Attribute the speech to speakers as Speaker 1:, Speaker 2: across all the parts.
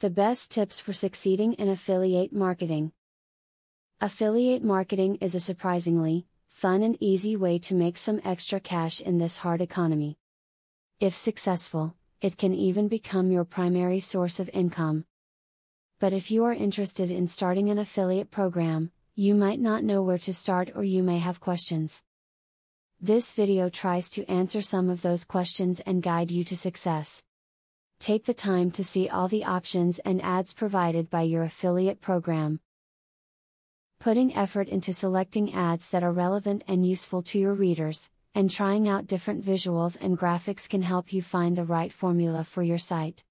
Speaker 1: The best tips for succeeding in affiliate marketing. Affiliate marketing is a surprisingly fun and easy way to make some extra cash in this hard economy. If successful, it can even become your primary source of income. But if you are interested in starting an affiliate program, you might not know where to start or you may have questions. This video tries to answer some of those questions and guide you to success. Take the time to see all the options and ads provided by your affiliate program. Putting effort into selecting ads that are relevant and useful to your readers, and trying out different visuals and graphics can help you find the right formula for your site.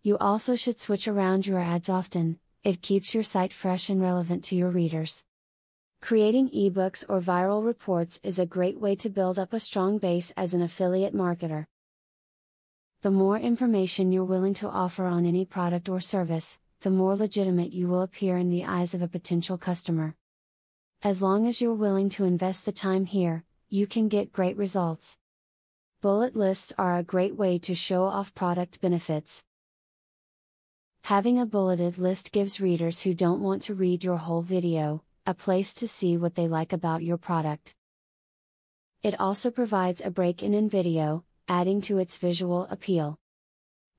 Speaker 1: You also should switch around your ads often. It keeps your site fresh and relevant to your readers. Creating ebooks or viral reports is a great way to build up a strong base as an affiliate marketer. The more information you're willing to offer on any product or service, the more legitimate you will appear in the eyes of a potential customer. As long as you're willing to invest the time here, you can get great results. Bullet lists are a great way to show off product benefits. Having a bulleted list gives readers who don't want to read your whole video a place to see what they like about your product. It also provides a break-in video, adding to its visual appeal.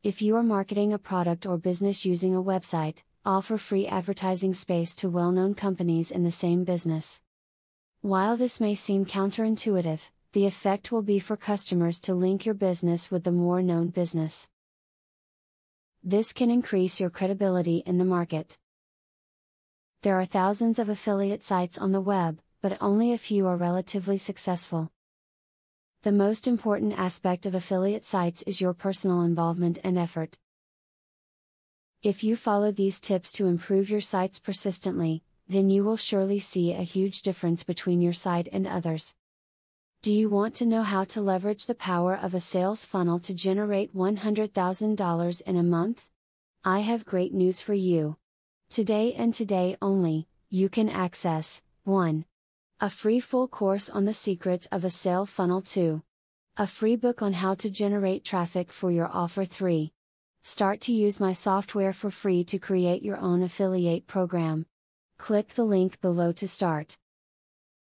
Speaker 1: If you are marketing a product or business using a website, offer free advertising space to well-known companies in the same business. While this may seem counterintuitive, the effect will be for customers to link your business with the more known business. This can increase your credibility in the market. There are thousands of affiliate sites on the web, but only a few are relatively successful. The most important aspect of affiliate sites is your personal involvement and effort. If you follow these tips to improve your sites persistently, then you will surely see a huge difference between your site and others. Do you want to know how to leverage the power of a sales funnel to generate $100,000 in a month? I have great news for you. Today and today only, you can access 1. A free full course on the secrets of a sale funnel. 2. A free book on how to generate traffic for your offer. 3. Start to use my software for free to create your own affiliate program. Click the link below to start.